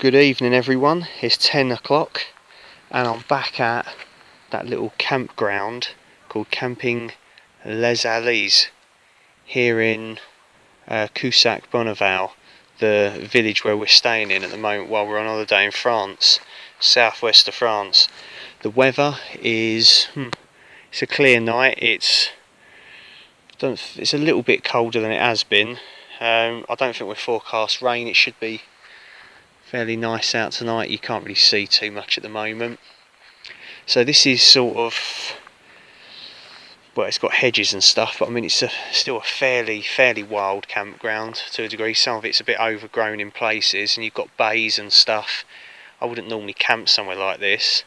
Good evening everyone, it's 10 o'clock and I'm back at that little campground called Camping Les Allées here in Coussac Bonneval, the village where we're staying in at the moment while we're on holiday in France, southwest of France. The weather is, it's a clear night, it's a little bit colder than it has been. I don't think we're forecast rain, it should be fairly nice out tonight. You can't really see too much at the moment. So this is sort of, well, it's got hedges and stuff, but I mean it's still a fairly wild campground to a degree. Some of it's a bit overgrown in places and you've got bays and stuff. I wouldn't normally camp somewhere like this.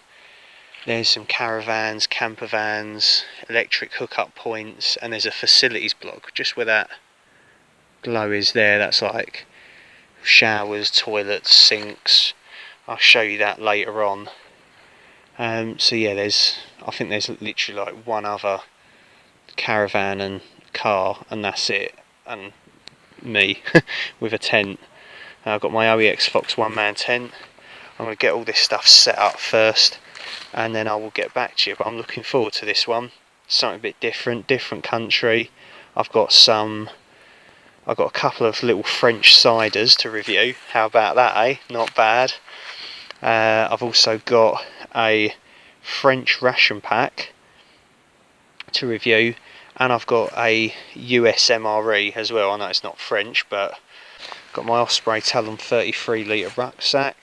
There's some caravans, camper vans, electric hookup points, and there's a facilities block just where that glow is there. That's like showers, toilets, sinks. I'll show you that later on. So yeah, I think there's literally like one other caravan and car, and that's it, and me with a tent. I've got my OEX Fox one-man tent. I'm going to get all this stuff set up first and then I will get back to you, but I'm looking forward to this one. Something a bit different country. I've got a couple of little French ciders to review. How about that, eh? Not bad. I've also got a French ration pack to review, and I've got a US MRE as well. I know it's not French, but got my Osprey Talon 33 litre rucksack.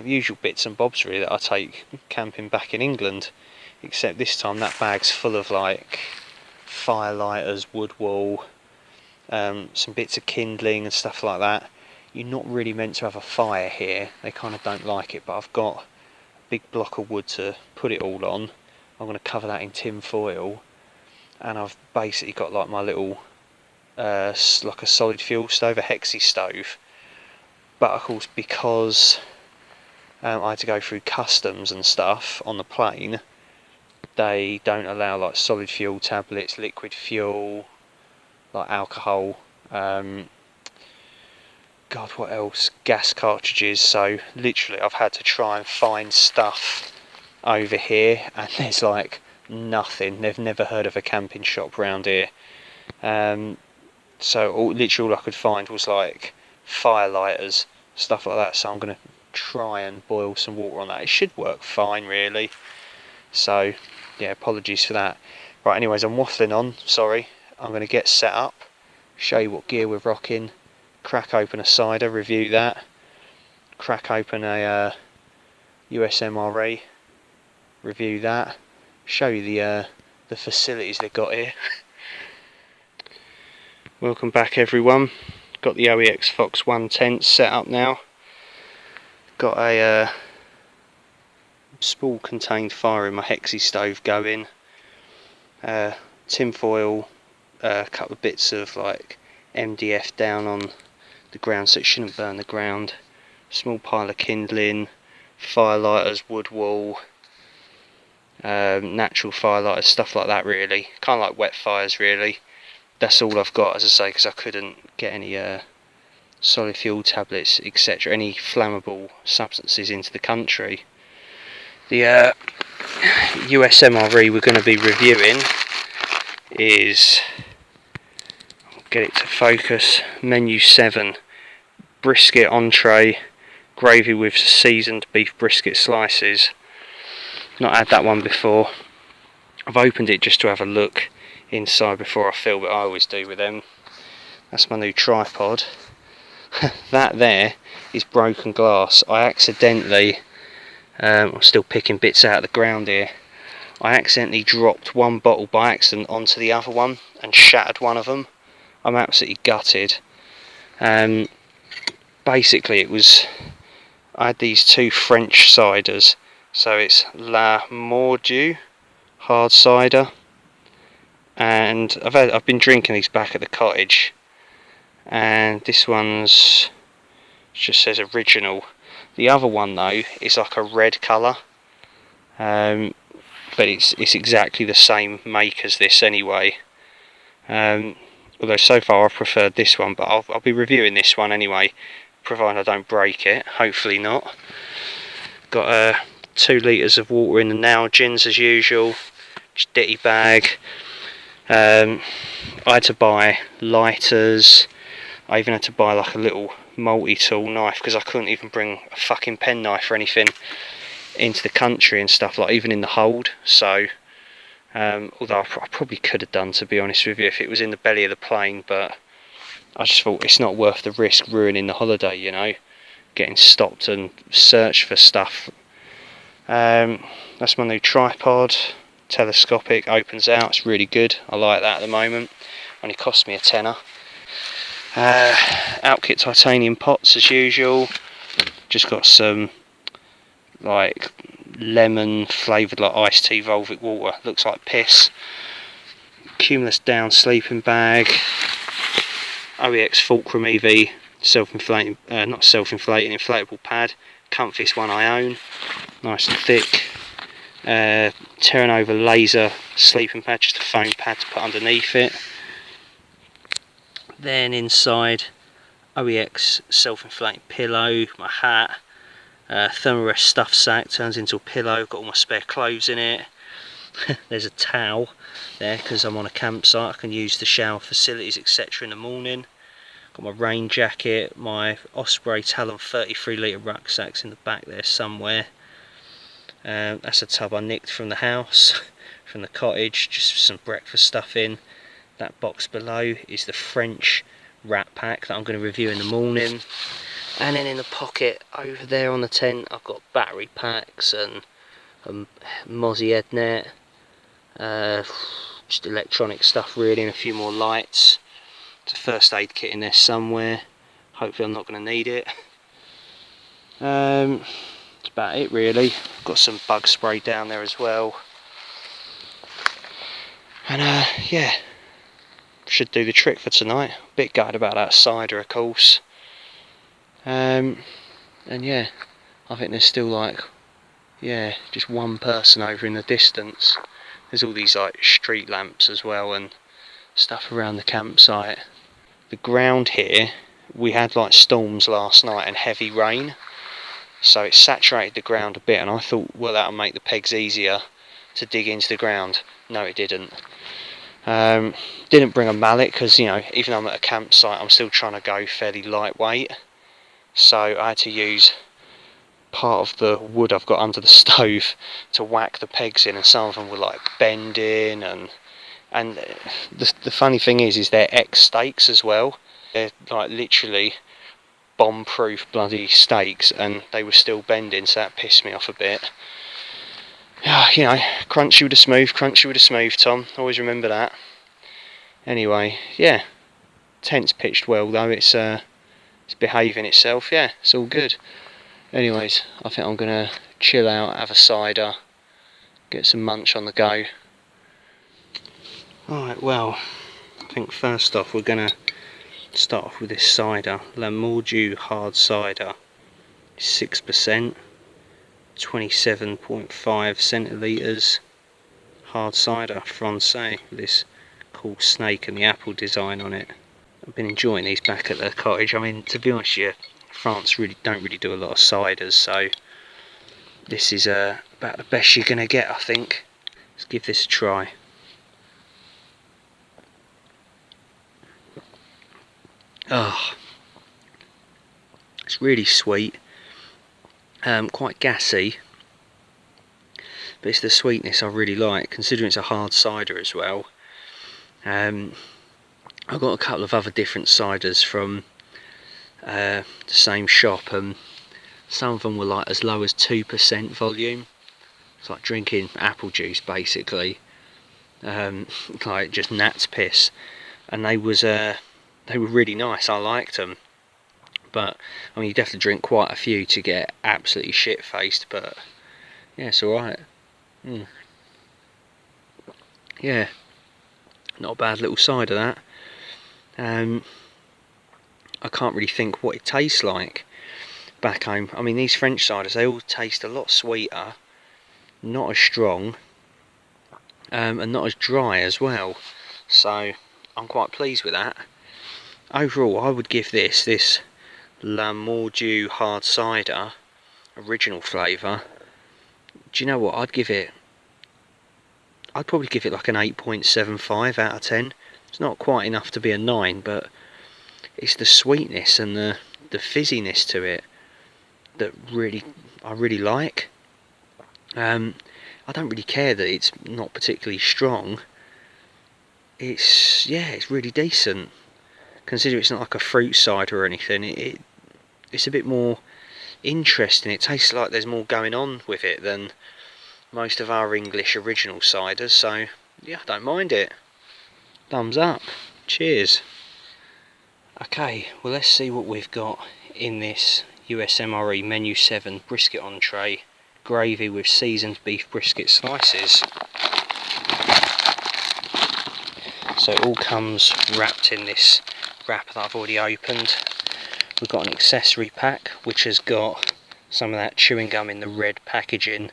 Usual bits and bobs really that I take camping back in England, except this time that bag's full of like firelighters, wood wool, some bits of kindling and stuff like that. You're not really meant to have a fire here, they kind of don't like it, but I've got a big block of wood to put it all on. I'm going to cover that in tin foil, and I've basically got like my little like a solid fuel stove, a hexi stove, but of course because I had to go through customs and stuff on the plane, they don't allow like solid fuel tablets, liquid fuel, like alcohol, God, what else? Gas cartridges. So literally I've had to try and find stuff over here, and there's like nothing. They've never heard of a camping shop round here. So literally all I could find was like firelighters, stuff like that. So I'm going to try and boil some water on that. It should work fine really. So yeah, apologies for that. Right, anyways, I'm waffling on, sorry. I'm going to get set up, show you what gear we're rocking, crack open a cider, review that, crack open a US MRE, review that, show you the facilities they've got here. Welcome back everyone. Got the OEX Fox 1 tent set up now. Got a small contained fire in my hexi stove going, tin foil, a couple of bits of like MDF down on the ground so it shouldn't burn the ground, small pile of kindling, firelighters, wood wool, natural firelighters, stuff like that really, kind of like wet fires really. That's all I've got, as I say, because I couldn't get any solid fuel tablets, etc., any flammable substances into the country. The US MRE we're going to be reviewing is, get it to focus, menu 7, brisket entree, gravy with seasoned beef brisket slices. Not had that one before. I've opened it just to have a look inside before I film it. I always do with them. That's my new tripod. That there is broken glass. I accidentally, I'm still picking bits out of the ground here, I accidentally dropped one bottle by accident onto the other one and shattered one of them. I'm absolutely gutted. Basically I had these two French ciders, so it's La Mordieu hard cider, and I've been drinking these back at the cottage, and this one's just says original. The other one though is like a red colour, but it's exactly the same make as this anyway. Although so far I've preferred this one, but I'll be reviewing this one anyway. provided I don't break it. Hopefully not. Got 2 litres of water in the Nalgins as usual. Just ditty bag. I had to buy lighters. I even had to buy like a little multi-tool knife because I couldn't even bring a fucking penknife or anything into the country and stuff, like even in the hold. So although I probably could have done, to be honest with you, if it was in the belly of the plane, but I just thought it's not worth the risk ruining the holiday, you know, getting stopped and searched for stuff. That's my new tripod, telescopic, opens out, it's really good. I like that at the moment. Only cost me a tenner. Outkit titanium pots as usual. Just got some like lemon flavoured like iced tea Volvic water, looks like piss. Cumulus down sleeping bag. OEX Fulcrum EV self-inflating, not self-inflating, inflatable pad. Comfiest one I own, nice and thick. Terranova laser sleeping pad, just a foam pad to put underneath it. Then inside, OEX self-inflating pillow, my hat, Thermarest stuff sack, turns into a pillow, got all my spare clothes in it. There's a towel there because I'm on a campsite, I can use the shower facilities etc in the morning. Got my rain jacket, my Osprey Talon 33 litre rucksacks in the back there somewhere. That's a tub I nicked from the house, from the cottage, just some breakfast stuff in. That box below is the French rat pack that I'm going to review in the morning. And then in the pocket over there on the tent I've got battery packs and a Mozzie head net, just electronic stuff really, and a few more lights. There's a first aid kit in there somewhere, hopefully I'm not going to need it. That's about it really. Got some bug spray down there as well. And yeah, should do the trick for tonight. A bit gutted about that cider, of course. And yeah, I think there's still like, yeah, just one person over in the distance. There's all these like street lamps as well and stuff around the campsite. The ground here, we had like storms last night and heavy rain, so it saturated the ground a bit, and I thought, well, that'll make the pegs easier to dig into the ground. No, it didn't. Didn't bring a mallet because, you know, even though I'm at a campsite, I'm still trying to go fairly lightweight. So I had to use part of the wood I've got under the stove to whack the pegs in, and some of them were like bending, and the funny thing is they're X-stakes as well. They're like literally bomb-proof bloody stakes, and they were still bending, so that pissed me off a bit. You know, crunchy with a smooth, Tom. Always remember that. Anyway, yeah, tent's pitched well though. It's behaving itself. Yeah, it's all good. Anyways, I think I'm gonna chill out, have a cider, get some munch on the go. Alright, well, I think first off we're gonna start off with this cider, La Mordieu hard cider, 6%. 27.5 centilitres hard cider Francais with this cool snake and the apple design on it. I've been enjoying these back at the cottage. I mean, to be honest with you, France really don't do a lot of ciders, so this is about the best you're going to get, I think. Let's give this a try. Oh, it's really sweet. Quite gassy, but it's the sweetness I really like, considering it's a hard cider as well. I've got a couple of other different ciders from the same shop, and some of them were like as low as 2% volume. It's like drinking apple juice basically, like just gnat's piss, and they were really nice. I liked them. But I mean, you'd have to drink quite a few to get absolutely shit-faced, but yeah, it's alright. Yeah, not a bad little cider that. I can't really think what it tastes like back home. I mean, these French ciders, they all taste a lot sweeter, not as strong, and not as dry as well. So I'm quite pleased with that. Overall, I would give this La Mordieu hard cider, original flavour. Do you know what? I'd probably give it like an 8.75 out of 10. It's not quite enough to be a 9, but it's the sweetness and the fizziness to it that I really like. I don't really care that it's not particularly strong. It's really decent. Consider it's not like a fruit cider or anything. It's a bit more interesting. It tastes like there's more going on with it than most of our English original ciders, so yeah, I don't mind it. Thumbs up. Cheers. Okay, well, let's see what we've got in this USMRE Menu 7 brisket entree, gravy with seasoned beef brisket slices. So it all comes wrapped in this wrap that I've already opened. We've got an accessory pack which has got some of that chewing gum in the red packaging.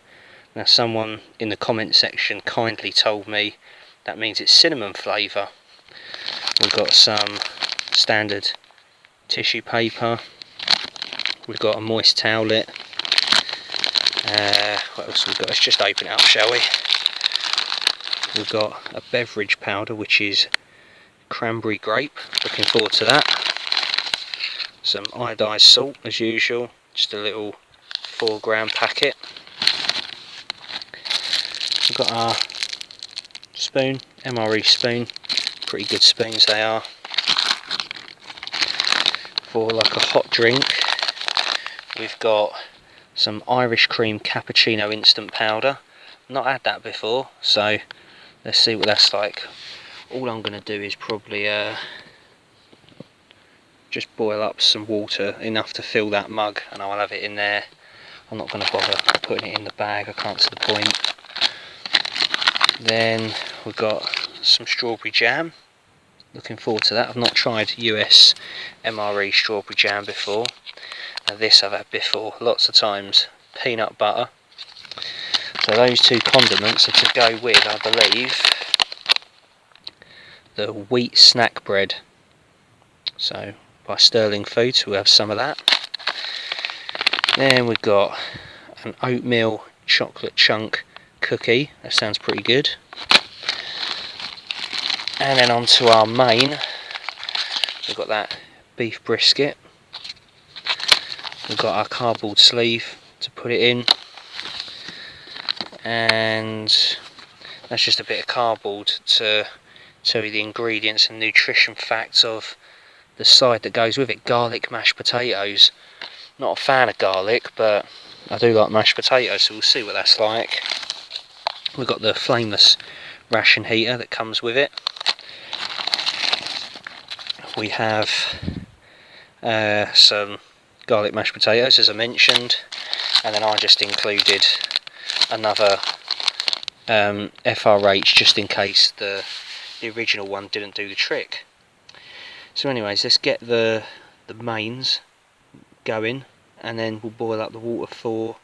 Now, someone in the comment section kindly told me that means it's cinnamon flavour. We've got some standard tissue paper. We've got a moist towelette. What else have we got? Let's just open it up, shall we? We've got a beverage powder which is cranberry grape. Looking forward to that. Some iodised salt as usual. Just a little 4-gram packet. We've got our spoon, MRE spoon, pretty good spoons they are. For like a hot drink, we've got some Irish cream cappuccino instant powder. Not had that before, so let's see what that's like. All I'm going to do is probably just boil up some water, enough to fill that mug, and I'll have it in there. I'm not going to bother putting it in the bag, I can't see the point. Then we've got some strawberry jam. Looking forward to that. I've not tried US MRE strawberry jam before. Now this I've had before lots of times. Peanut butter. So those two condiments are to go with, I believe, the wheat snack bread. So by Sterling Foods, we'll have some of that. Then we've got an oatmeal chocolate chunk cookie. That sounds pretty good. And then on to our main. We've got that beef brisket. We've got our cardboard sleeve to put it in. And that's just a bit of cardboard to tell you the ingredients and nutrition facts of the side that goes with it. Garlic mashed potatoes. Not a fan of garlic, but I do like mashed potatoes, so we'll see what that's like. We've got the flameless ration heater that comes with it. We have some garlic mashed potatoes, as I mentioned, and then I just included another FRH just in case the original one didn't do the trick. So anyways, let's get the mains going, and then we'll boil up the water for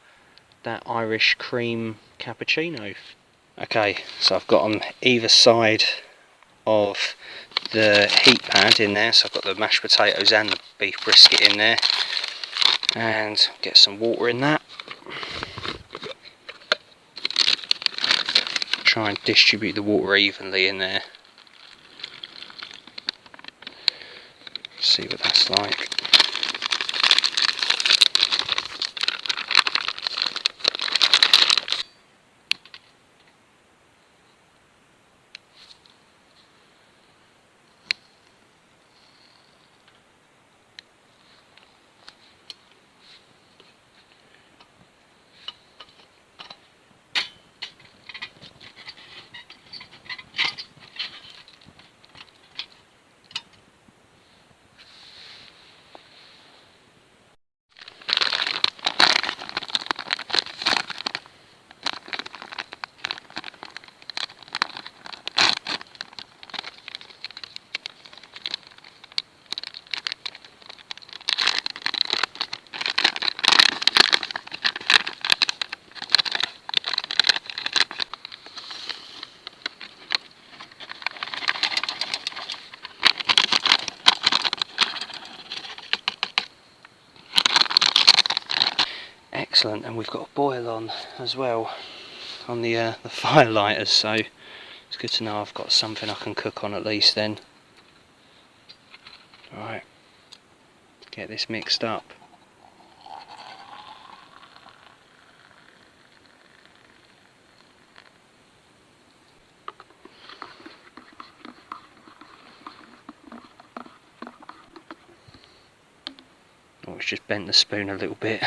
that Irish cream cappuccino. Okay, so I've got on either side of the heat pad in there, so I've got the mashed potatoes and the beef brisket in there, and get some water in that. Try and distribute the water evenly in there. See what that's like. Excellent, and we've got a boil on as well on the fire lighters, so it's good to know I've got something I can cook on at least then. Right, get this mixed up. Oh, it's just bent the spoon a little bit.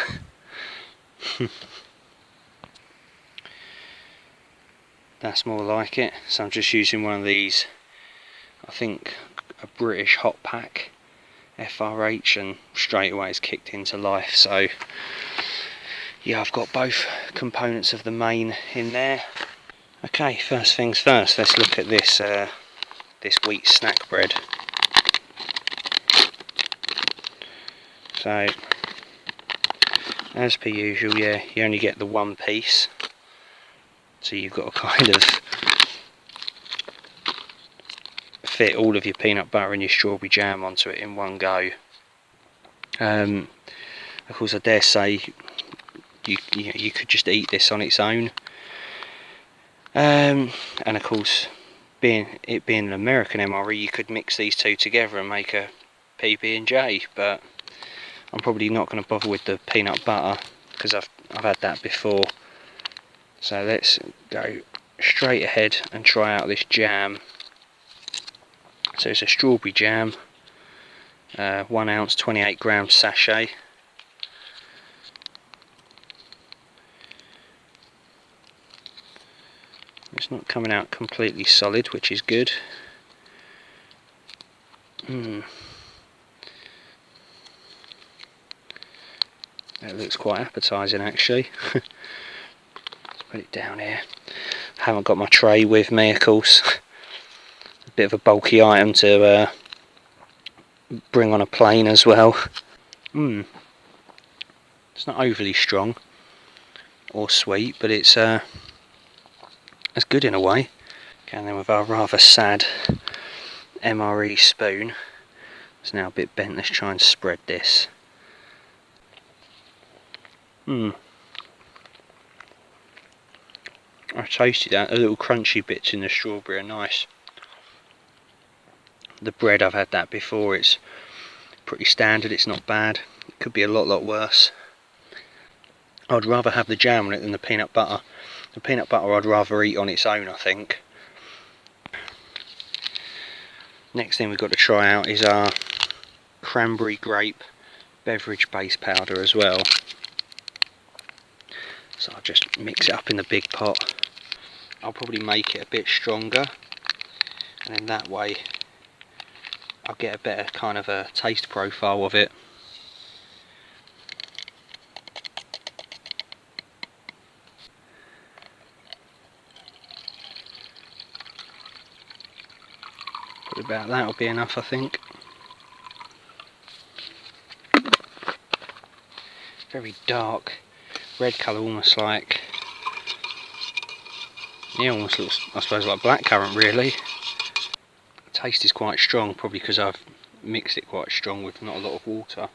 That's more like it. So I'm just using one of these, I think a British hot pack FRH, and straight away it's kicked into life. So yeah, I've got both components of the main in there. Okay, first things first, let's look at this this wheat snack bread. So as per usual, yeah, you only get the one piece, so you've got to kind of fit all of your peanut butter and your strawberry jam onto it in one go. Of course, I dare say you could just eat this on its own, and of course, being an American MRE, you could mix these two together and make a PB&J, but I'm probably not going to bother with the peanut butter because I've had that before. So let's go straight ahead and try out this jam. So it's a strawberry jam, 1 ounce 28 gram sachet. It's not coming out completely solid, which is good. That looks quite appetising actually. Let's put it down here. I haven't got my tray with me, of course. A bit of a bulky item to bring on a plane as well. It's not overly strong or sweet, but it's good in a way. Okay, and then with our rather sad MRE spoon, it's now a bit bent. Let's try and spread this. I tasted that, the little crunchy bits in the strawberry are nice. The bread, I've had that before, it's pretty standard, it's not bad. It could be a lot worse. I'd rather have the jam on it than the peanut butter. The peanut butter I'd rather eat on its own, I think. Next thing we've got to try out is our cranberry grape beverage base powder as well. So I'll just mix it up in the big pot. I'll probably make it a bit stronger, and in that way I'll get a better kind of a taste profile of it. Probably about that will be enough, I think. Very dark red colour, almost like, yeah, almost looks, I suppose, like blackcurrant really. The taste is quite strong, probably because I've mixed it quite strong with not a lot of water.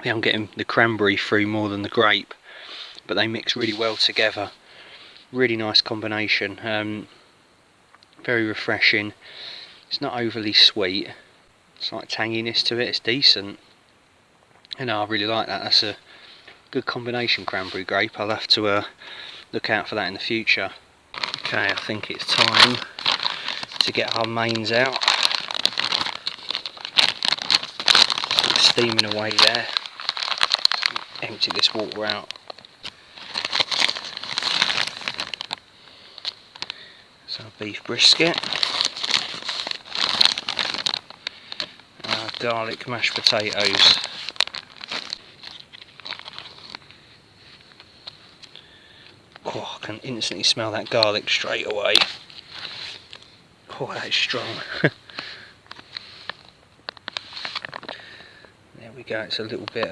Yeah, I'm getting the cranberry through more than the grape, but they mix really well together. Really nice combination. Very refreshing. It's not overly sweet. It's like tanginess to it. It's decent. And I really like that. That's a good combination, cranberry grape. I'll have to look out for that in the future. Okay, I think it's time to get our mains out. Steaming away there. Empty this water out. So beef brisket. Our garlic mashed potatoes. Oh, I can instantly smell that garlic straight away. Oh, that is strong. There we go, it's a little bit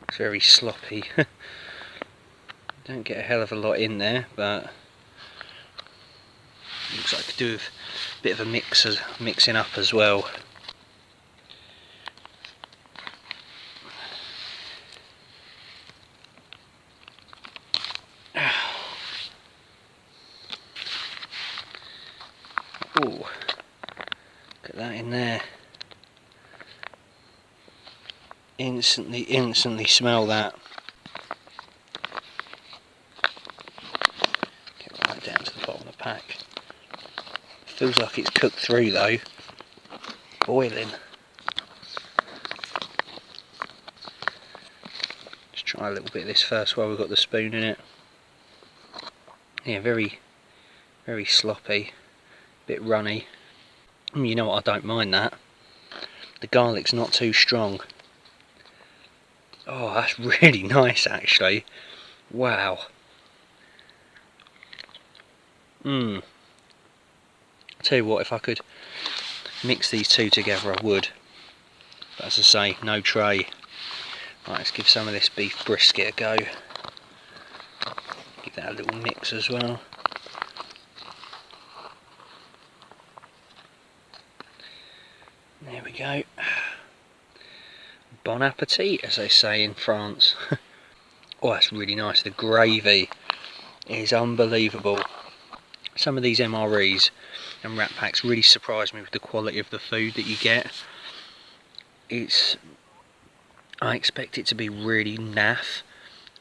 it's very sloppy. Don't get a hell of a lot in there, but looks like I could do with a bit of a mixing up as well. Oh, get that in there. Instantly smell that. Get right down to the bottom of the pack. Feels like it's cooked through though. Boiling. Just try a little bit of this first while we've got the spoon in it. Yeah, very sloppy, bit runny. You know what, I don't mind that. The garlic's not too strong. Oh, that's really nice actually. Wow. Tell you what, if I could mix these two together I would. But as I say, no tray. Right, let's give some of this beef brisket a go. Give that a little mix as well. There we go. Bon appetit, as they say in France. Oh, that's really nice. The gravy is unbelievable. Some of these MREs and Rat Packs really surprise me with the quality of the food that you get. I expect it to be really naff,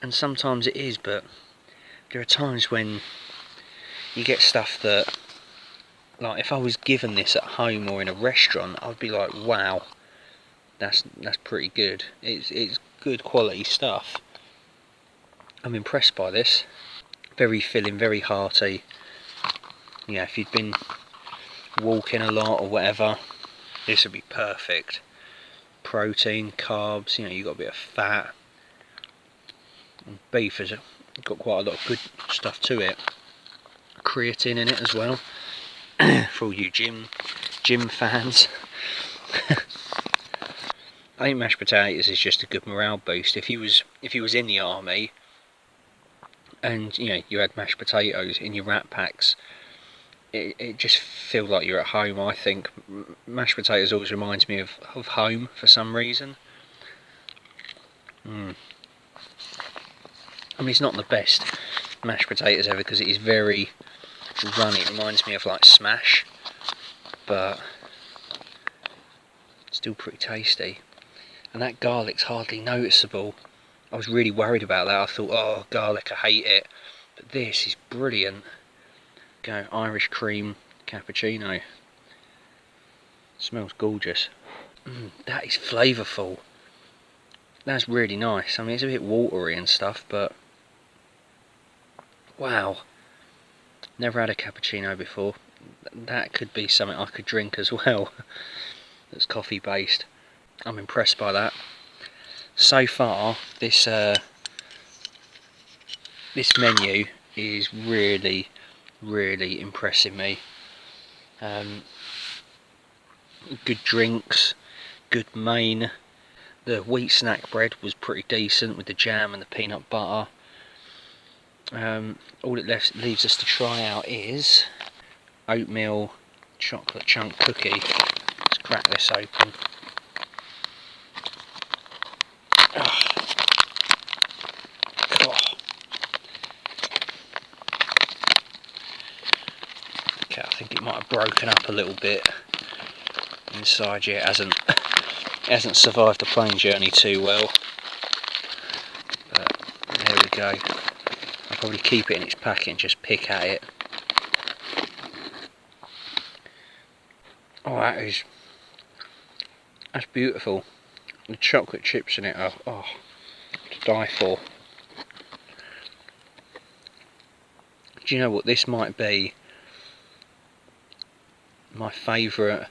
and sometimes it is, but there are times when you get stuff that, like, if I was given this at home or in a restaurant, I'd be like, wow, that's pretty good. It's good quality stuff. I'm impressed by this. Very filling, very hearty. Yeah, if you'd been walking a lot or whatever, this would be perfect. Protein, carbs, you know, you've got a bit of fat. And beef has got quite a lot of good stuff to it. Creatine in it as well. For all you gym fans. I think mashed potatoes is just a good morale boost. If you was in the army and you know you had mashed potatoes in your Rat Packs, it just feels like you're at home. I think mashed potatoes always reminds me of home for some reason. I mean, it's not the best mashed potatoes ever because it is very runny. It reminds me of like Smash, but still pretty tasty. And that garlic's hardly noticeable. I was really worried about that. I thought, oh, garlic, I hate it. But this is brilliant. Go, Irish cream cappuccino. Smells gorgeous. That is flavourful. That's really nice. I mean, it's a bit watery and stuff, but wow. Never had a cappuccino before. That could be something I could drink as well. That's coffee based. I'm impressed by that. So far, this menu is really impressing me. Good drinks, good main. The wheat snack bread was pretty decent with the jam and the peanut butter. All it leaves us to try out is oatmeal chocolate chunk cookie. Let's crack this open. Okay, I think it might have broken up a little bit inside. Yeah, it hasn't survived the plane journey too well. But there we go. I'll probably keep it in its packet and just pick at it. Oh, that's beautiful. The chocolate chips in it are to die for. Do you know what, this might be my favourite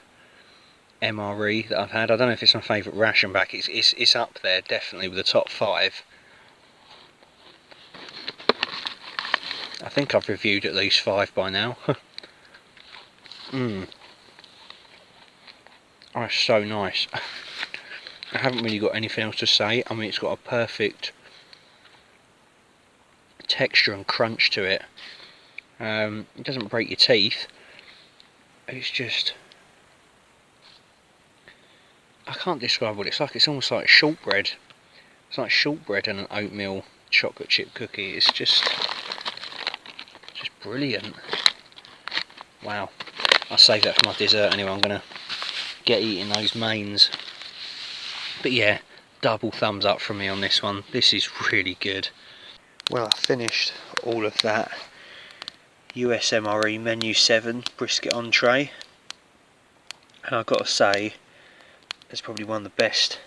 MRE that I've had. I don't know if it's my favourite ration back. It's up there definitely with the top 5. I think I've reviewed at least 5 by now. Oh, it's so nice. I haven't really got anything else to say. I mean, it's got a perfect texture and crunch to it. It doesn't break your teeth. it's just, I can't describe what it's like. It's almost like shortbread. It's like shortbread and an oatmeal chocolate chip cookie. It's just brilliant. Wow. I'll save that for my dessert anyway. I'm going to get eating those mains. But yeah, double thumbs up from me on this one. This is really good. Well, I finished all of that USMRE Menu 7 brisket entree. And I've got to say, it's probably one of the best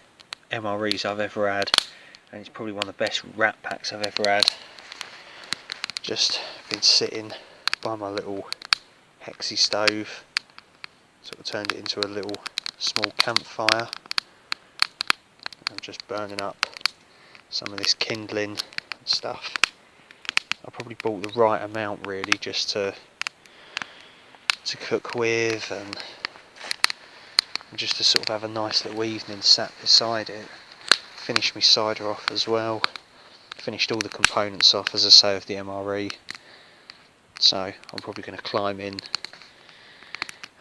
MREs I've ever had. And it's probably one of the best wrap packs I've ever had. Just been sitting by my little hexy stove, sort of turned it into a little small campfire. I'm just burning up some of this kindling and stuff. I probably bought the right amount really, just to cook with, and just to sort of have a nice little evening sat beside it. Finished my cider off as well. Finished all the components off, as I say, of the MRE. So I'm probably going to climb in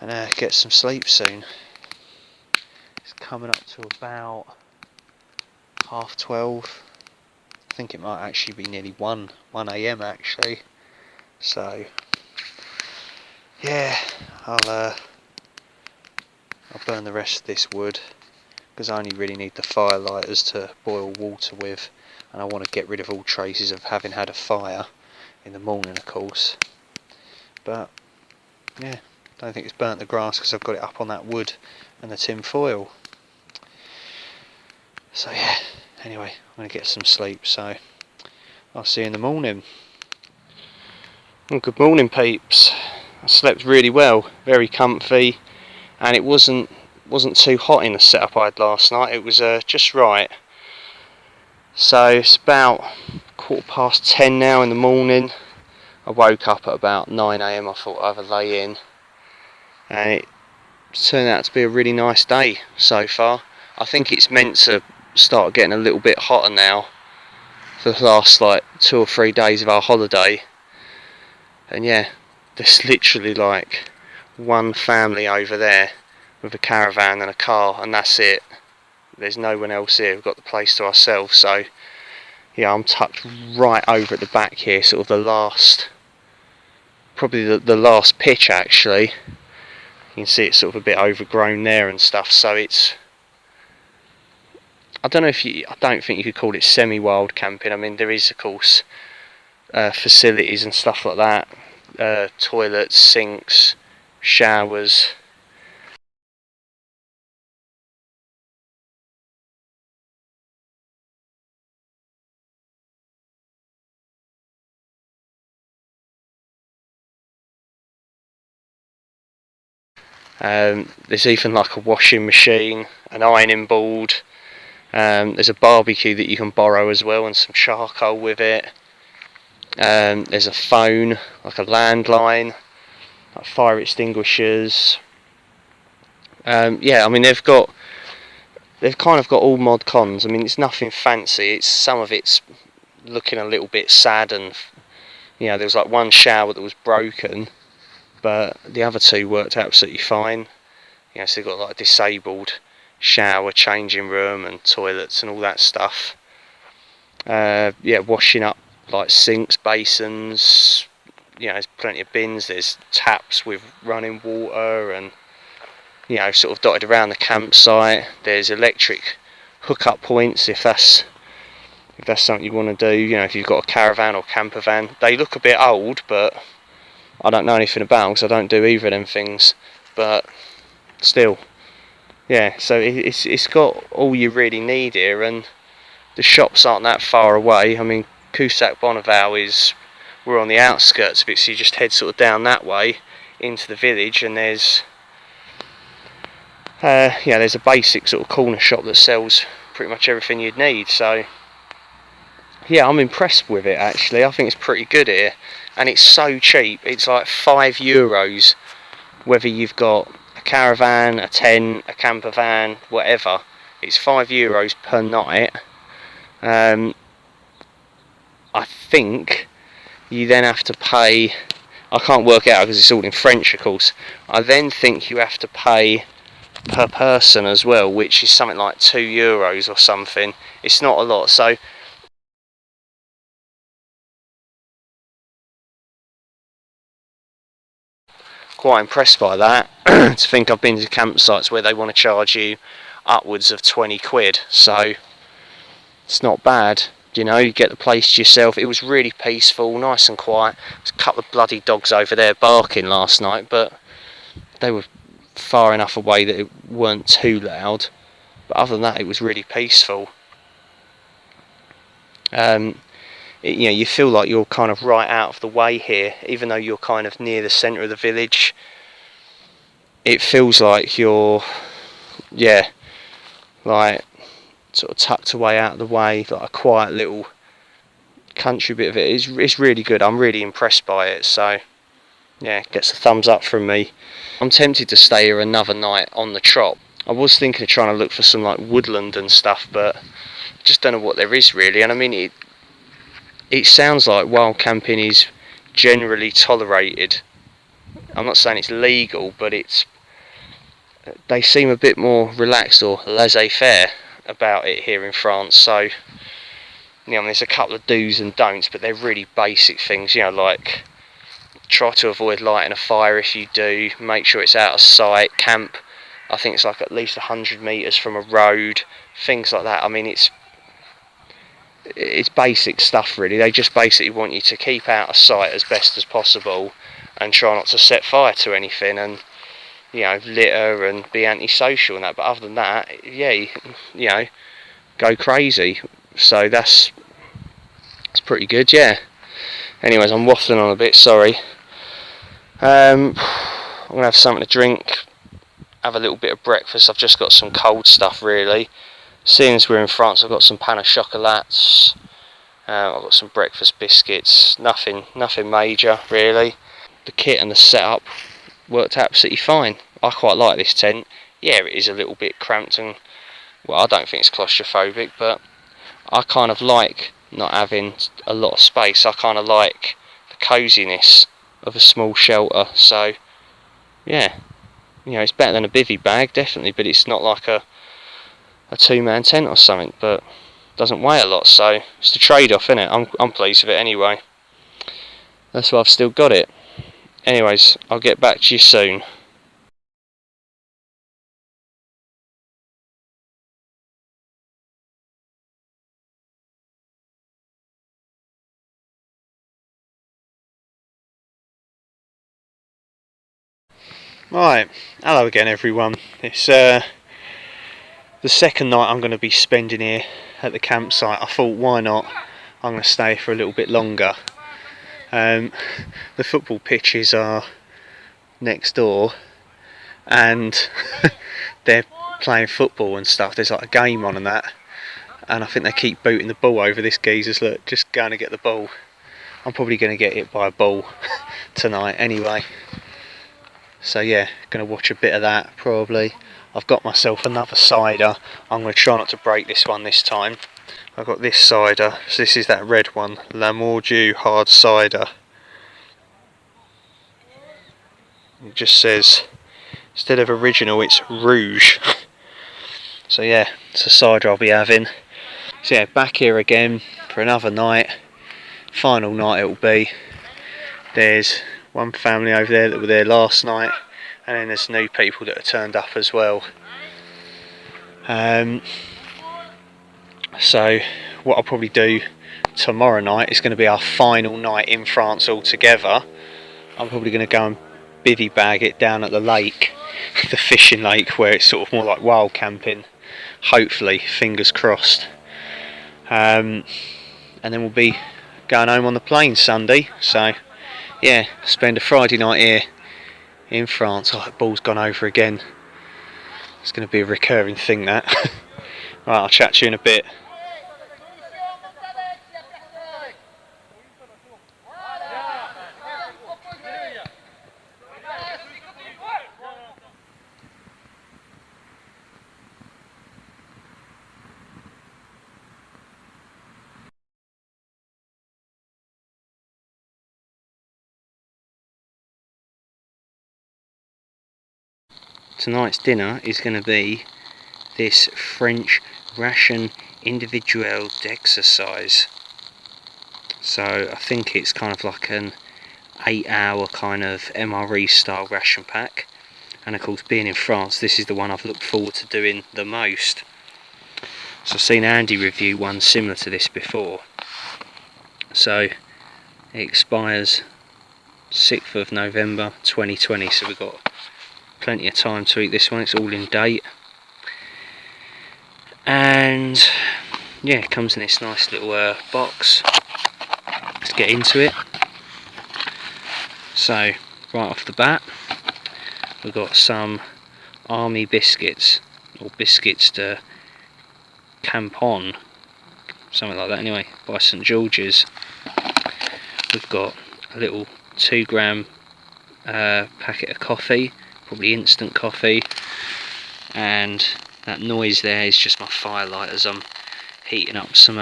and get some sleep soon. It's coming up to about 12:30. I think it might actually be nearly 1 AM actually. So yeah, I'll burn the rest of this wood, because I only really need the firelighters to boil water with, and I want to get rid of all traces of having had a fire in the morning, of course. But yeah, don't think it's burnt the grass because I've got it up on that wood and the tin foil. So yeah, anyway, I'm going to get some sleep, so I'll see you in the morning. Well, good morning peeps. I slept really well, very comfy, and it wasn't too hot in the setup I had last night. It was just right. So it's about 10:15 now in the morning. I woke up at about 9 AM. I thought I'd have a lay in, and it turned out to be a really nice day so far. I think it's meant to start getting a little bit hotter now for the last like 2 or 3 days of our holiday. And yeah, there's literally like one family over there with a caravan and a car, and that's it. There's no one else here. We've got the place to ourselves. So yeah, I'm tucked right over at the back here, sort of the last, probably the last pitch actually. You can see it's sort of a bit overgrown there and stuff, so it's, I don't think you could call it semi-wild camping. I mean, there is of course facilities and stuff like that, toilets, sinks, showers. There's even like a washing machine, an ironing board. There's a barbecue that you can borrow as well, and some charcoal with it. There's a phone, like a landline, like fire extinguishers. Yeah, I mean they've kind of got all mod cons. I mean, it's nothing fancy. Some of it's looking a little bit sad, and you know, there was like one shower that was broken, but the other two worked absolutely fine. You know, so they've got like a disabled shower, changing room and toilets and all that stuff. Yeah, washing up like sinks, basins, you know, there's plenty of bins, there's taps with running water, and you know, sort of dotted around the campsite. There's electric hookup points if that's something you want to do, you know, if you've got a caravan or camper van. They look a bit old, but I don't know anything about them because I don't do either of them things, but still, yeah, so it's got all you really need here, and the shops aren't that far away. I mean, Coussac Bonneval we're on the outskirts of it, so you just head sort of down that way into the village, and there's yeah, there's a basic sort of corner shop that sells pretty much everything you'd need. So yeah, I'm impressed with it actually. I think it's pretty good here, and it's so cheap. It's like €5, whether you've got a caravan, a tent, a camper van, whatever. It's €5 per night. I think you then have to pay I can't work it out because it's all in French, of course. I then think you have to pay per person as well, which is something like €2 or something. It's not a lot, so quite impressed by that. To think I've been to campsites where they want to charge you upwards of 20 quid, so it's not bad. You know, you get the place to yourself. It was really peaceful, nice and quiet. There's a couple of bloody dogs over there barking last night, but they were far enough away that it weren't too loud. But other than that, it was really peaceful. You know, you feel like you're kind of right out of the way here, even though you're kind of near the centre of the village. It feels like you're, yeah, like sort of tucked away out of the way, like a quiet little country bit of it. It's really good. I'm really impressed by it. So yeah, gets a thumbs up from me. I'm tempted to stay here another night on the trot. I was thinking of trying to look for some like woodland and stuff, but I just don't know what there is really. And I mean, it sounds like wild camping is generally tolerated. I'm not saying it's legal, but they seem a bit more relaxed or laissez-faire about it here in France. So, you know, there's a couple of do's and don'ts, but they're really basic things. You know, like try to avoid lighting a fire if you do. Make sure it's out of sight. Camp, I think it's like at least 100 metres from a road. Things like that. I mean, it's basic stuff really. They just basically want you to keep out of sight as best as possible and try not to set fire to anything and, you know, litter and be antisocial and that. But other than that, yeah, you know, go crazy. So that's pretty good, yeah. Anyways, I'm waffling on a bit, sorry. I'm gonna have something to drink, have a little bit of breakfast. I've just got some cold stuff really. Seeing as we're in France, I've got some pain au chocolats. I've got some breakfast biscuits. Nothing major really. The kit and the setup worked absolutely fine. I quite like this tent. Yeah, it is a little bit cramped and, well, I don't think it's claustrophobic, but I kind of like not having a lot of space. I kind of like the coziness of a small shelter. So yeah, you know, it's better than a bivvy bag definitely, but it's not like a two-man tent or something, but doesn't weigh a lot, so it's the trade-off, isn't it? I'm pleased with it anyway. That's why I've still got it. Anyways, I'll get back to you soon. Right, hello again everyone. It's the second night I'm going to be spending here at the campsite. I thought, why not? I'm going to stay for a little bit longer. The football pitches are next door, and they're playing football and stuff. There's like a game on and that, and I think they keep booting the ball over. This geezer's look, just going to get the ball. I'm probably going to get hit by a ball tonight anyway. So yeah, going to watch a bit of that probably. I've got myself another cider. I'm going to try not to break this one this time. I've got this cider. So this is that red one, La Mordieu hard cider. It just says, instead of original, it's rouge. So yeah, it's a cider I'll be having. So yeah, back here again for another night. Final night it will be. There's one family over there that were there last night, and then there's new people that have turned up as well. So what I'll probably do tomorrow night is going to be our final night in France altogether. I'm probably going to go and bivvy bag it down at the lake, the fishing lake, where it's sort of more like wild camping. Hopefully, fingers crossed. And then we'll be going home on the plane Sunday. So yeah, spend a Friday night here in France. Oh, that ball's gone over again. It's going to be a recurring thing, that. Right, I'll chat to you in a bit. tonight's dinner is going to be this French ration individuel d'exercise. So I think it's kind of like an 8-hour kind of MRE style ration pack, and of course being in France, this is the one I've looked forward to doing the most. So I've seen Andy review one similar to this before. So it expires 6th of November 2020, so we've got plenty of time to eat this one. It's all in date, and yeah, it comes in this nice little box. Let's get into it. So right off the bat, we've got some army biscuits, or biscuits de Campon, something like that anyway, by St George's. We've got a little 2-gram packet of coffee, probably instant coffee, and that noise there is just my firelight as I'm heating up some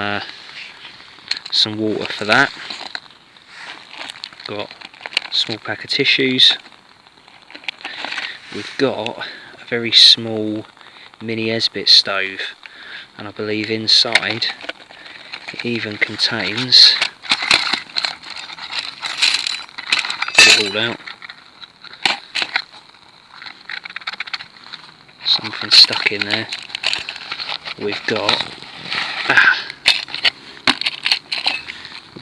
water for that. Got a small pack of tissues. We've got a very small mini Esbit stove, and I believe inside it even contains, get it all out, something stuck in there. We've got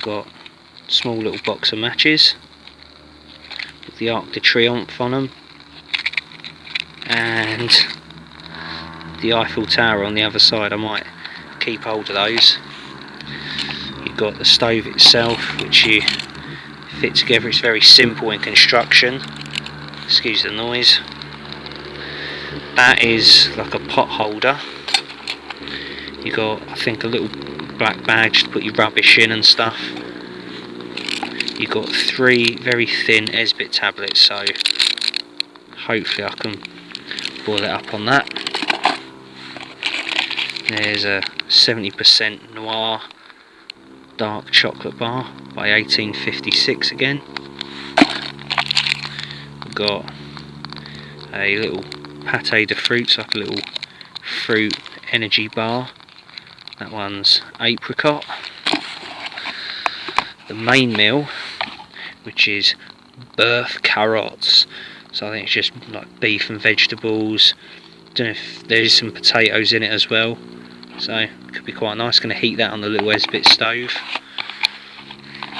a small little box of matches with the Arc de Triomphe on them, and the Eiffel Tower on the other side. I might keep hold of those. You've got the stove itself, which you fit together. It's very simple in construction. Excuse the noise. That is like a pot holder. You've got, I think, a little black bag just to put your rubbish in and stuff. You've got 3 very thin Esbit tablets, so hopefully I can boil it up on that. There's a 70% Noir dark chocolate bar by 1856 again. We've got a little pâté de fruits, like a little fruit energy bar. That one's apricot. The main meal, which is bœuf carrots, so I think it's just like beef and vegetables. Don't know if there's some potatoes in it as well, so it could be quite nice. Going to heat that on the little Esbit stove.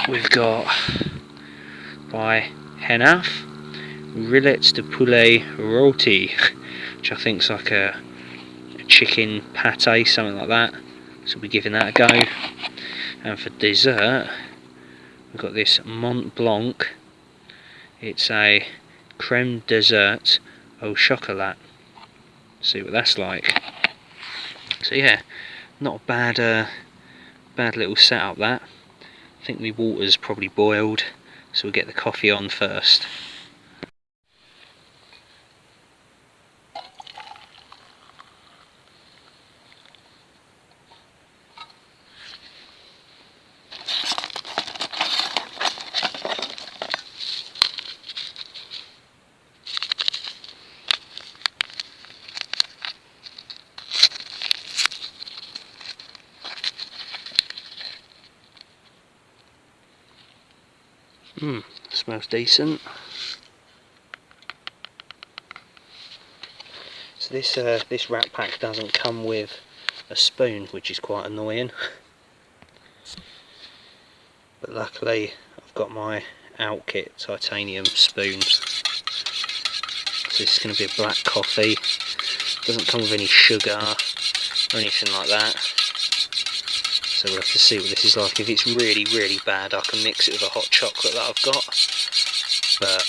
We've got by Henaf rillettes de poulet rôti, which I think is like a chicken pâté, something like that. So we'll be giving that a go. And for dessert, we've got this Mont Blanc. It's a creme dessert au chocolat. See what that's like. So yeah, not a bad little setup that. I think my water's probably boiled, so we'll get the coffee on first. Smells decent. So this wrap pack doesn't come with a spoon, which is quite annoying. But luckily I've got my Outkit titanium spoon. So this is going to be a black coffee. Doesn't come with any sugar or anything like that. So we'll have to see what this is like. If it's really, really bad, I can mix it with a hot chocolate that I've got. But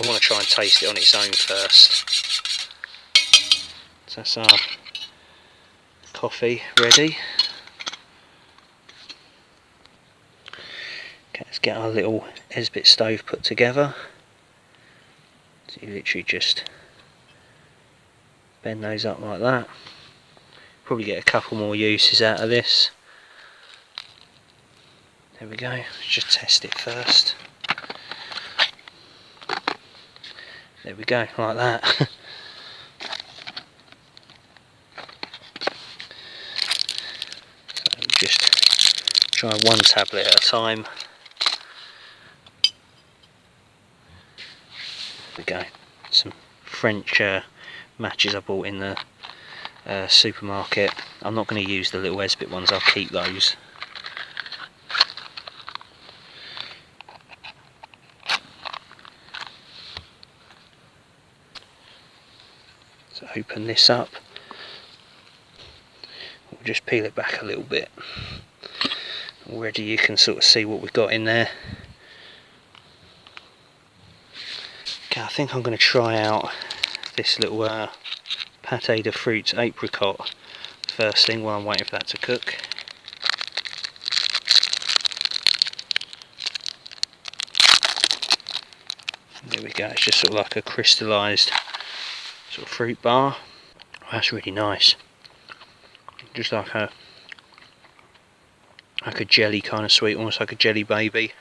I want to try and taste it on its own first. So that's our coffee ready. Okay, let's get our little Esbit stove put together. So you literally just bend those up like that. Probably get a couple more uses out of this. There we go, let's just test it first. There we go, like that. try one tablet at a time. There we go. Some French matches I bought in the supermarket. I'm not going to use the little Esbit ones, I'll keep those. So open this up. We'll just peel it back a little bit. Already you can sort of see what we've got in there. Okay, I think I'm going to try out this little pâté de fruits apricot first thing while I'm waiting for that to cook. There we go, it's just sort of like a crystallised sort of fruit bar. That's really nice. Just like a jelly kind of sweet, almost like a jelly baby.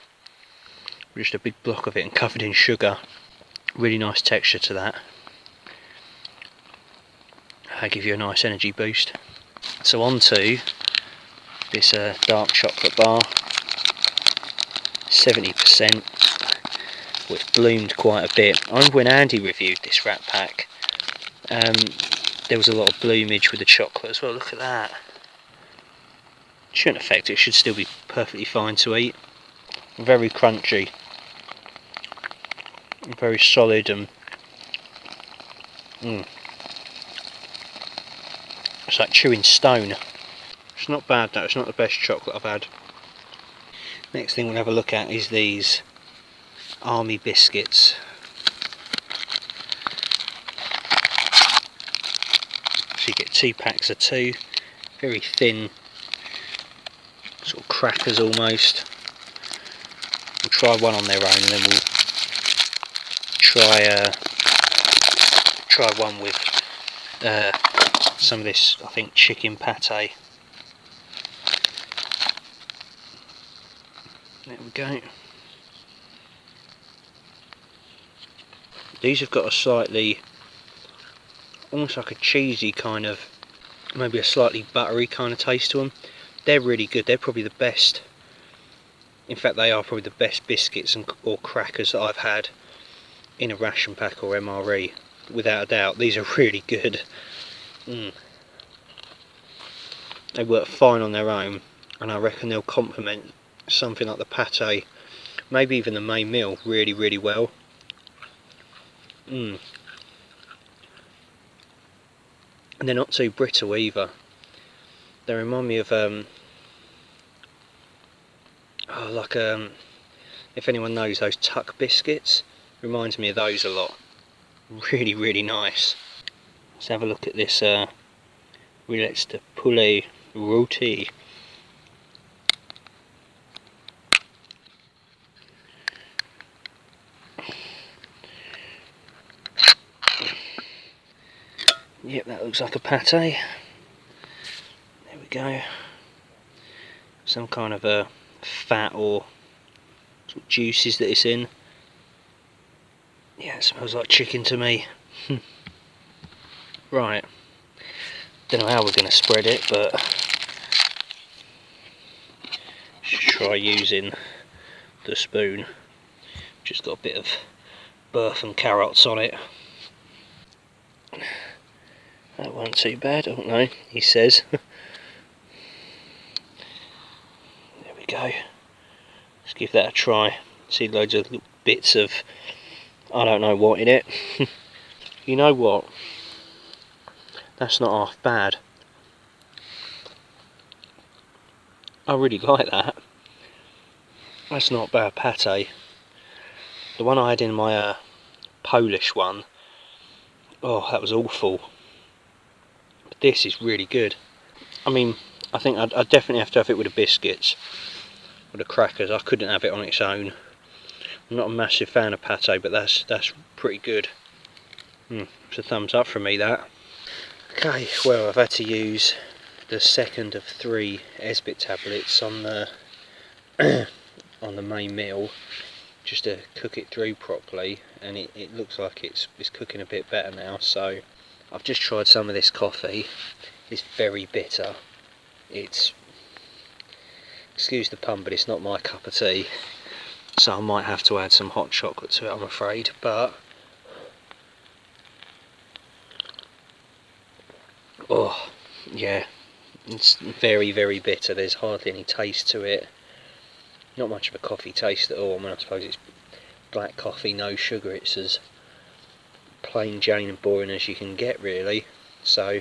Just a big block of it and covered in sugar. Really nice texture to that. That'll give you a nice energy boost. So on to this dark chocolate bar. 70%. Well, it's bloomed quite a bit. I remember when Andy reviewed this Rat Pack, there was a lot of bloomage with the chocolate as well. Look at that. Shouldn't affect it, it should still be perfectly fine to eat. Very crunchy. Very solid and it's like chewing stone. It's not bad though, it's not the best chocolate I've had. Next thing we'll have a look at is these army biscuits. So you get 2 packs of 2, very thin, sort of crackers almost. We'll try one on their own and then we'll try one with some of this, I think, chicken pâté. There we go. These have got a slightly, almost like a cheesy kind of, maybe a slightly buttery kind of taste to them. They're really good, they're probably the best, in fact they are probably the best biscuits or crackers that I've had in a ration pack or MRE, without a doubt. These are really good. They work fine on their own, and I reckon they'll complement something like the pâté, maybe even the main meal, really, really well. And they're not too brittle either. They remind me of if anyone knows those Tuck biscuits, reminds me of those a lot. Really, really nice. Let's have a look at this roulette de poulet rôti. Yep, that looks like a pâté. There we go. Some kind of a fat or some juices that it's in. Yeah, it smells like chicken to me. Right. Don't know how we're going to spread it, but should try using the spoon. Just got a bit of Berth and carrots on it. That wasn't too bad, I don't know, he says. There we go. Let's give that a try. See loads of little bits of, I don't know what in it. You know what? That's not half bad. I really like that. That's not bad pâté. The one I had in my Polish one, oh, that was awful. But this is really good. I mean, I think I'd definitely have to have it with the biscuits, or the crackers. I couldn't have it on its own. I'm not a massive fan of pâté, but that's pretty good. It's a thumbs up from me, that. Okay, well, I've had to use the second of 3 Esbit tablets on the on the main meal just to cook it through properly, and it looks like it's cooking a bit better now. So I've just tried some of this coffee. It's very bitter. It's Excuse the pun, but it's not my cup of tea, so I might have to add some hot chocolate to it, I'm afraid. But oh yeah, it's very, very bitter. There's hardly any taste to it. Not much of a coffee taste at all. I mean, I suppose it's black coffee, no sugar. It's as plain Jane and boring as you can get, really. So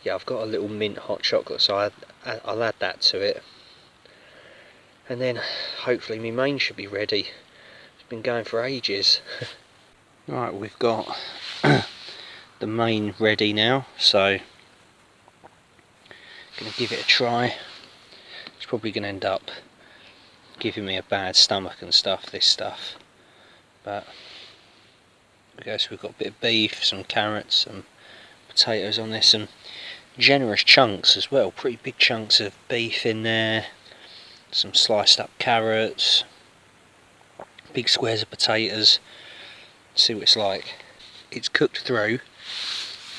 yeah, I've got a little mint hot chocolate, so I'll add that to it, and then hopefully my main should be ready. It's been going for ages. Right, we've got the main ready now, so gonna give it a try. It's probably gonna end up giving me a bad stomach and stuff, this stuff, but okay. So we've got a bit of beef, some carrots, some potatoes on this, and generous chunks as well, pretty big chunks of beef in there, some sliced up carrots, big squares of potatoes. See what it's like. It's cooked through,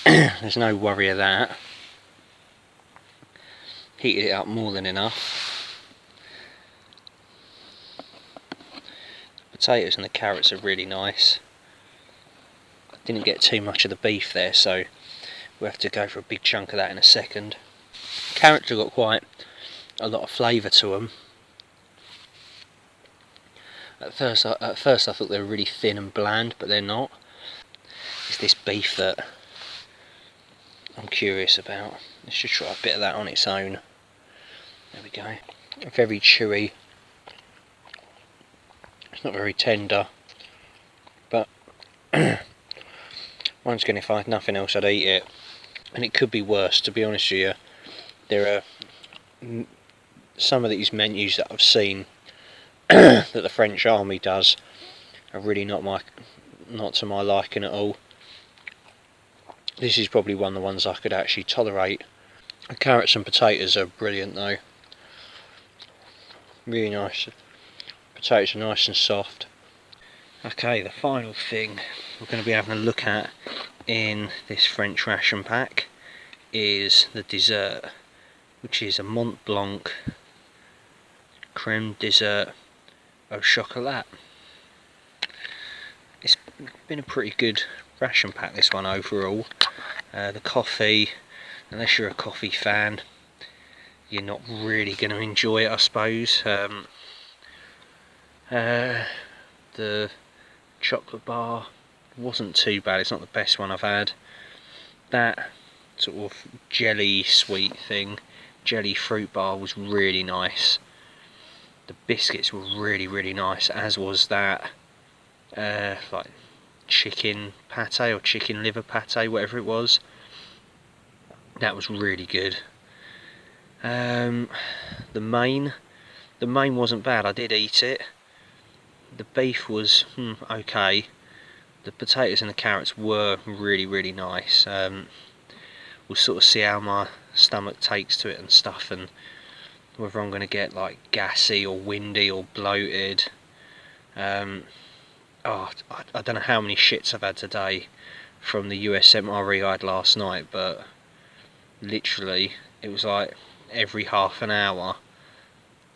there's no worry of that. Heated it up more than enough. The potatoes and the carrots are really nice. Didn't get too much of the beef there, so we'll have to go for a big chunk of that in a second. Carrots have got quite a lot of flavour to them. At first I thought they were really thin and bland, but they're not. It's this beef that I'm curious about. Let's just try a bit of that on its own. There we go. Very chewy. It's not very tender, but once again, if I had nothing else, I'd eat it. And it could be worse, to be honest with you. There are some of these menus that I've seen that the French army does are really not to my liking at all. This is probably one of the ones I could actually tolerate. The carrots and potatoes are brilliant though. Really nice. Potatoes are nice and soft. Okay, the final thing we're going to be having a look at in this French ration pack is the dessert, which is a Mont Blanc creme dessert au chocolat. It's been a pretty good ration pack, this one, overall. The coffee, unless you're a coffee fan, you're not really going to enjoy it, I suppose. The chocolate bar wasn't too bad. It's not the best one I've had. That sort of jelly sweet thing, jelly fruit bar, was really nice. The biscuits were really, really nice, as was that like chicken pate or chicken liver pate, whatever it was. That was really good. The main wasn't bad. I did eat it. The beef was okay. The potatoes and the carrots were really, really nice. We'll sort of see how my stomach takes to it and stuff, and whether I'm going to get like gassy or windy or bloated. I don't know how many shits I've had today from the USMRE I had last night, but literally it was like every half an hour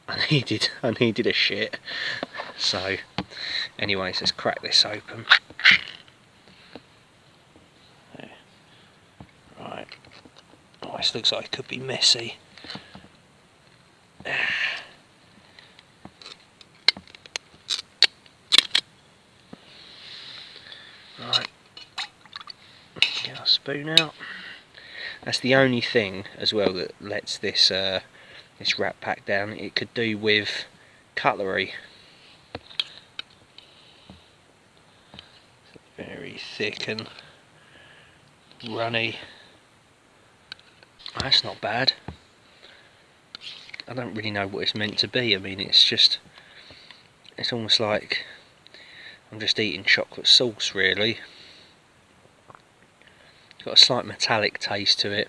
I needed a shit. So anyways, let's crack this open. Right. Oh, this looks like it could be messy. Right. Get our spoon out. That's the only thing as well that lets this this wrap pack down. It could do with cutlery. Very thick and runny. That's not bad. I don't really know what it's meant to be. I mean, it's almost like I'm just eating chocolate sauce, really. It's got a slight metallic taste to it,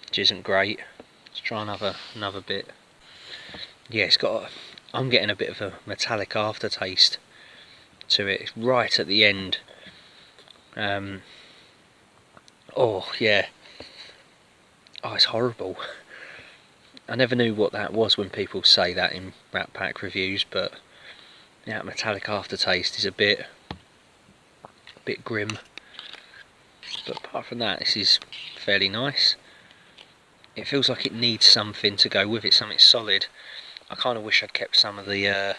which isn't great. Let's try another bit. Yeah, I'm getting a bit of a metallic aftertaste to it. It's right at the end. Oh yeah. Oh, it's horrible. I never knew what that was when people say that in Rat Pack reviews, but yeah, metallic aftertaste is a bit grim. But apart from that, this is fairly nice. It feels like it needs something to go with it, something solid. I kind of wish I'd kept some of the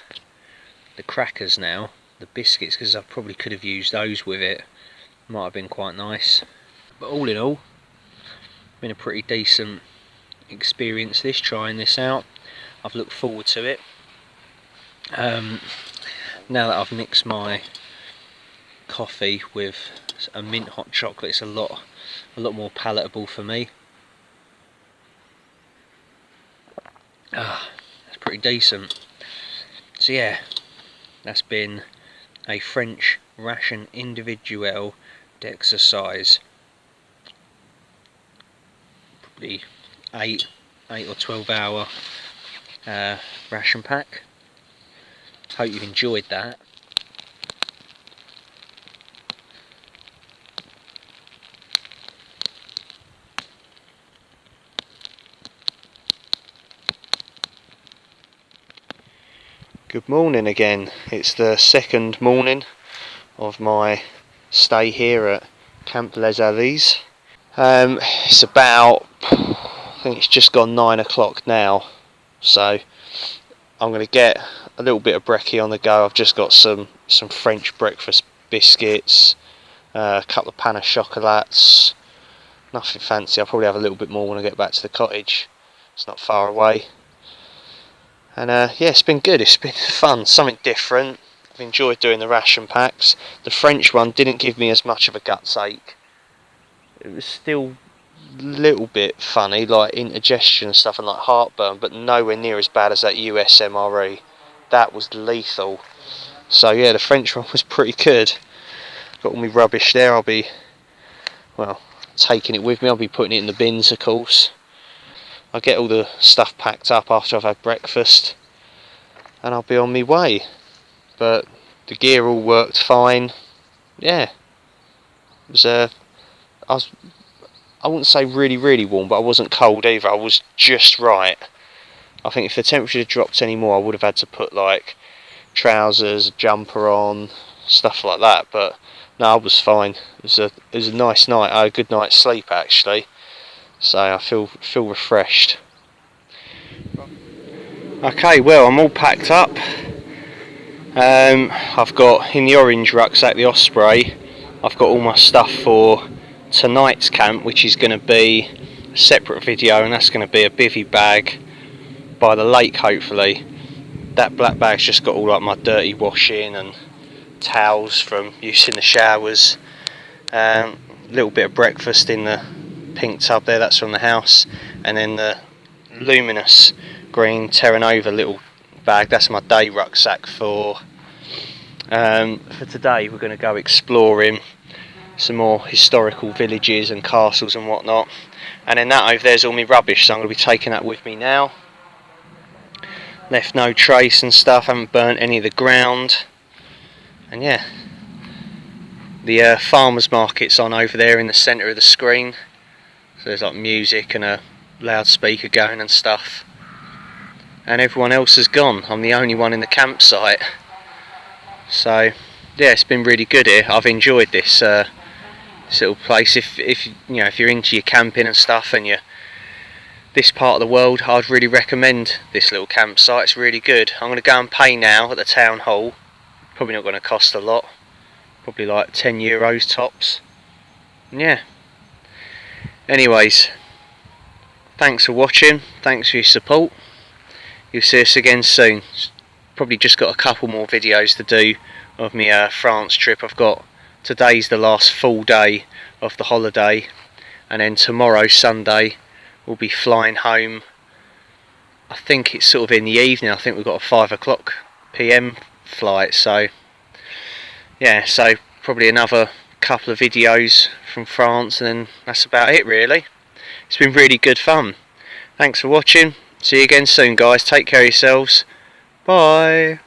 crackers now, the biscuits, because I probably could have used those with it. Might have been quite nice. But all in all, been a pretty decent experience this, trying this out. I've looked forward to it. Now that I've mixed my coffee with a mint hot chocolate, it's a lot more palatable for me. That's pretty decent. So yeah, that's been a French Ration Individuel d'exercise. Probably 8 or 12 hour ration pack. Hope you've enjoyed that. Good morning again. It's the second morning of my stay here at Camp Les Allies. It's about, I think it's just gone 9 o'clock now, so I'm going to get a little bit of brekkie on the go. I've just got some French breakfast biscuits, a couple of pain au chocolats, nothing fancy. I'll probably have a little bit more when I get back to the cottage. It's not far away. And yeah, it's been good, it's been fun, something different. I've enjoyed doing the ration packs. The French one didn't give me as much of a guts ache. It was still a little bit funny, like indigestion and stuff and like heartburn, but nowhere near as bad as that US MRE. That was lethal. So yeah, the French one was pretty good. Got all my rubbish there, I'll be, well, taking it with me. I'll be putting it in the bins, of course. I'll get all the stuff packed up after I've had breakfast and I'll be on my way. But the gear all worked fine. Yeah, it was I wouldn't say really warm, but I wasn't cold either. I was just right. I think if the temperature had dropped any more, I would have had to put like trousers, a jumper on, stuff like that. But no, I was fine. It was a nice night. I had a good night's sleep actually, so I feel refreshed. Okay, well, I'm all packed up. I've got in the orange rucksack, the Osprey, I've got all my stuff for tonight's camp, which is going to be a separate video, and that's going to be a bivvy bag by the lake hopefully. That black bag's just got all like my dirty washing and towels from using the showers. Little bit of breakfast in the pink tub there, that's from the house, and then the luminous green Terra Nova little bag, that's my day rucksack for today. We're going to go exploring some more historical villages and castles and whatnot, and then that over there's all my rubbish, so I'm going to be taking that with me now. Left no trace and stuff, haven't burnt any of the ground, and yeah, the farmers market's on over there in the centre of the screen, so there's like music and a loudspeaker going and stuff, and everyone else has gone. I'm the only one in the campsite, so yeah, it's been really good here. I've enjoyed this this little place. If you know, if you're into your camping and stuff and you're this part of the world, I'd really recommend this little campsite. It's really good. I'm going to go and pay now at the town hall. Probably not going to cost a lot, probably like €10 tops. And yeah, anyways, thanks for watching, thanks for your support. You'll see us again soon. Probably just got a couple more videos to do of my France trip. I've got, today's the last full day of the holiday, and then tomorrow, Sunday, we'll be flying home. I think it's sort of in the evening. I think we've got a 5 o'clock PM flight, so yeah, so probably another couple of videos from France, and then that's about it really. It's been really good fun. Thanks for watching. See you again soon guys, take care of yourselves. Bye.